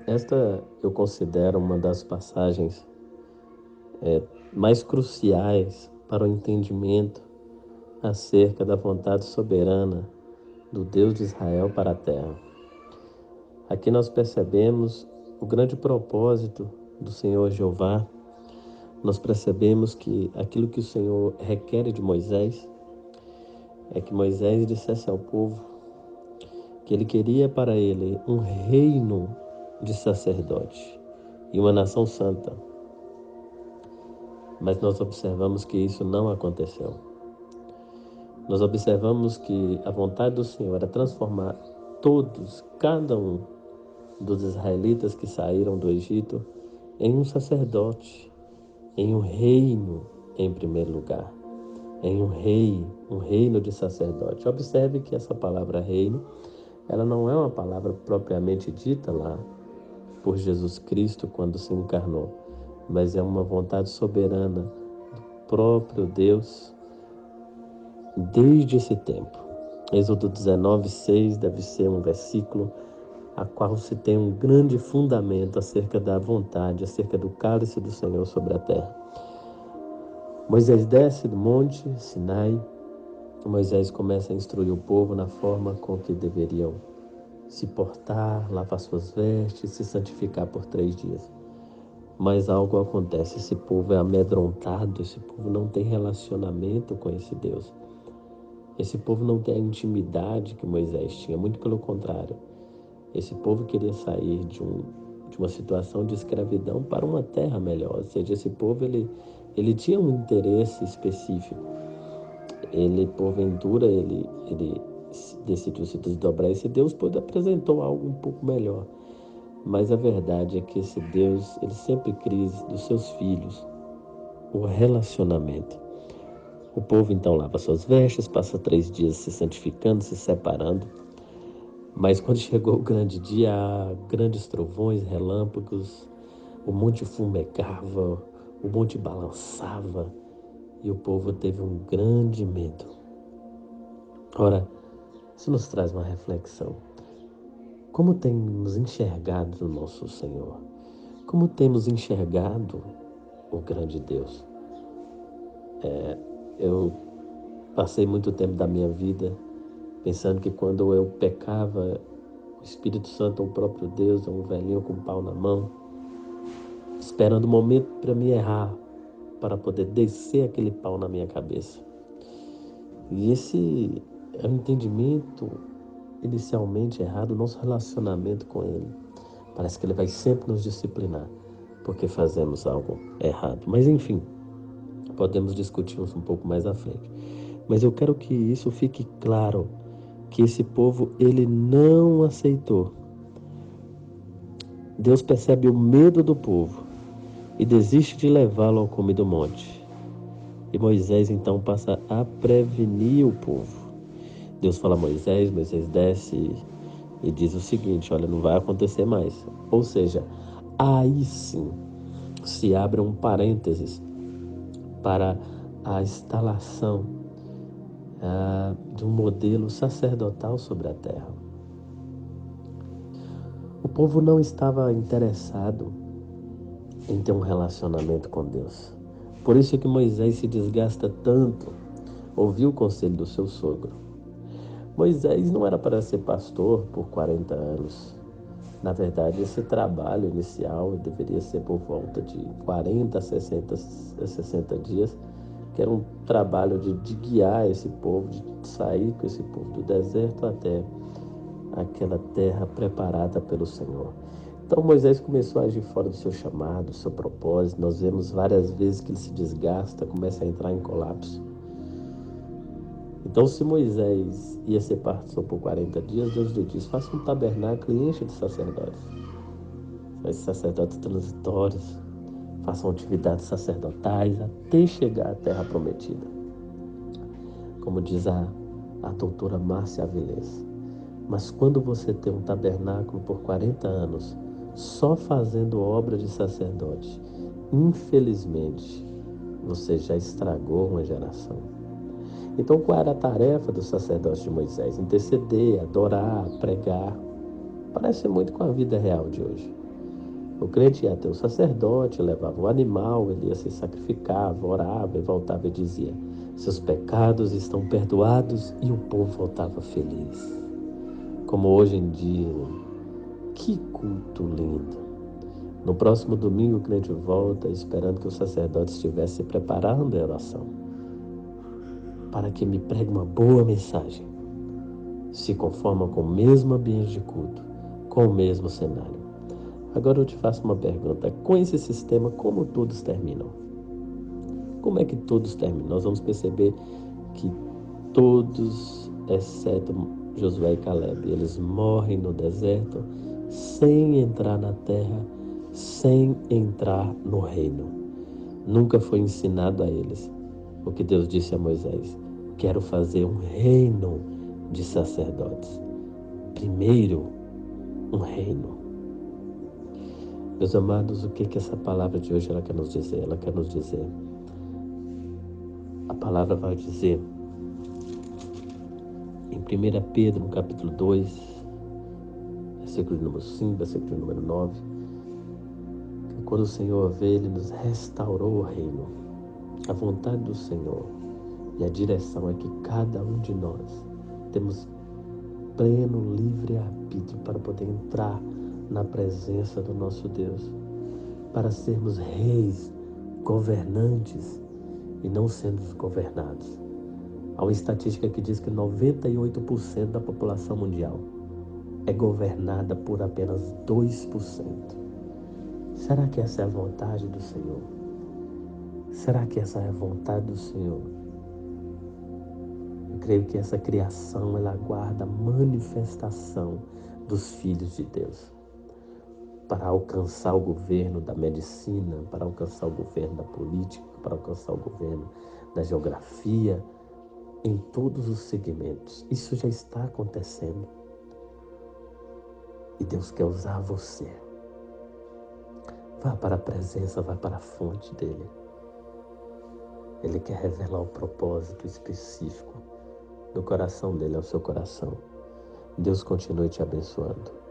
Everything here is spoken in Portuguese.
Esta eu considero uma das passagens mais cruciais para o entendimento acerca da vontade soberana do Deus de Israel para a terra. Aqui nós percebemos o grande propósito do Senhor Jeová. Nós percebemos que aquilo que o Senhor requer de Moisés é que Moisés dissesse ao povo que ele queria para ele um reino de sacerdote e uma nação santa. Mas nós observamos que isso não aconteceu. Nós observamos que a vontade do Senhor era transformar todos, cada um dos israelitas que saíram do Egito, em um sacerdote, em um reino em primeiro lugar, em um rei, um reino de sacerdote. Observe que essa palavra reino, ela não é uma palavra propriamente dita lá por Jesus Cristo quando se encarnou, mas é uma vontade soberana do próprio Deus desde esse tempo. Êxodo 19:6 deve ser um versículo a qual se tem um grande fundamento acerca da vontade, acerca do cálice do Senhor sobre a terra. Moisés desce do monte Sinai. Moisés começa a instruir o povo na forma com que deveriam se portar, lavar suas vestes, se santificar por 3 dias. Mas algo acontece, esse povo é amedrontado, esse povo não tem relacionamento com esse Deus. Esse povo não tem a intimidade que Moisés tinha, muito pelo contrário. Esse povo queria sair de uma situação de escravidão para uma terra melhor. Ou seja, esse povo ele tinha um interesse específico. Ele, porventura, ele decidiu se desdobrar. Esse Deus apresentou algo um pouco melhor. Mas a verdade é que esse Deus, ele sempre quis dos seus filhos o relacionamento. O povo então lava suas vestes, passa 3 dias se santificando, se separando. Mas quando chegou o grande dia, grandes trovões, relâmpagos, o monte fumegava, o monte balançava e o povo teve um grande medo. Ora, isso nos traz uma reflexão. Como temos enxergado o nosso Senhor? Como temos enxergado o grande Deus? Eu passei muito tempo da minha vida pensando que quando eu pecava, o Espírito Santo, o próprio Deus, um velhinho com um pau na mão, esperando o momento para me errar, para poder descer aquele pau na minha cabeça. E esse é um entendimento inicialmente errado do nosso relacionamento com Ele. Parece que Ele vai sempre nos disciplinar porque fazemos algo errado. Mas enfim, podemos discutir isso um pouco mais à frente. Mas eu quero que isso fique claro, que esse povo, ele não aceitou. Deus percebe o medo do povo e desiste de levá-lo ao cume do monte. E Moisés então passa a prevenir o povo. Deus fala a Moisés desce e diz o seguinte: olha, não vai acontecer mais. Ou seja, aí sim se abre um parênteses para a instalação de um modelo sacerdotal sobre a terra. O povo não estava interessado em ter um relacionamento com Deus. Por isso que Moisés se desgasta tanto, ouviu o conselho do seu sogro. Moisés não era para ser pastor por 40 anos. Na verdade, esse trabalho inicial deveria ser por volta de 40 a 60 dias, que era um trabalho de guiar esse povo, de sair com esse povo do deserto até aquela terra preparada pelo Senhor. Então Moisés começou a agir fora do seu chamado, do seu propósito. Nós vemos várias vezes que ele se desgasta, começa a entrar em colapso. Então, se Moisés ia ser pastor por 40 dias, Deus lhe diz: faça um tabernáculo e encha de sacerdotes. Esses sacerdotes transitórios façam atividades sacerdotais até chegar à terra prometida. Como diz a doutora Márcia Avilés. Mas quando você tem um tabernáculo por 40 anos, só fazendo obra de sacerdote, infelizmente, você já estragou uma geração. Então, qual era a tarefa do sacerdote de Moisés? Interceder, adorar, pregar. Parece muito com a vida real de hoje. O crente ia até o sacerdote, levava o animal, ele ia se sacrificava, orava e voltava e dizia: seus pecados estão perdoados, e o povo voltava feliz. Como hoje em dia, que culto lindo! No próximo domingo o crente volta esperando que o sacerdote estivesse se preparando a oração para que me pregue uma boa mensagem. Se conforma com o mesmo ambiente de culto, com o mesmo cenário. Agora eu te faço uma pergunta. Com esse sistema, como todos terminam? Como é que todos terminam? Nós vamos perceber que todos, exceto Josué e Caleb, eles morrem no deserto sem entrar na terra, sem entrar no reino. Nunca foi ensinado a eles o que Deus disse a Moisés: quero fazer um reino de sacerdotes. Primeiro, um reino. Meus amados, o que essa palavra de hoje ela quer nos dizer? Ela quer nos dizer, a palavra vai dizer em 1 Pedro, no capítulo 2, versículo número 5, versículo número 9, que quando o Senhor veio, Ele nos restaurou o reino. A vontade do Senhor e a direção é que cada um de nós temos pleno livre-arbítrio para poder entrar na presença do nosso Deus, para sermos reis, governantes e não sermos governados. Há uma estatística que diz que 98% da população mundial é governada por apenas 2%. Será que essa é a vontade do Senhor? Será que essa é a vontade do Senhor? Eu creio que essa criação, ela aguarda a manifestação dos filhos de Deus para alcançar o governo da medicina, para alcançar o governo da política, para alcançar o governo da geografia, em todos os segmentos. Isso já está acontecendo. E Deus quer usar você. Vá para a presença, vá para a fonte dele. Ele quer revelar o propósito específico do coração dele ao seu coração. Deus continue te abençoando.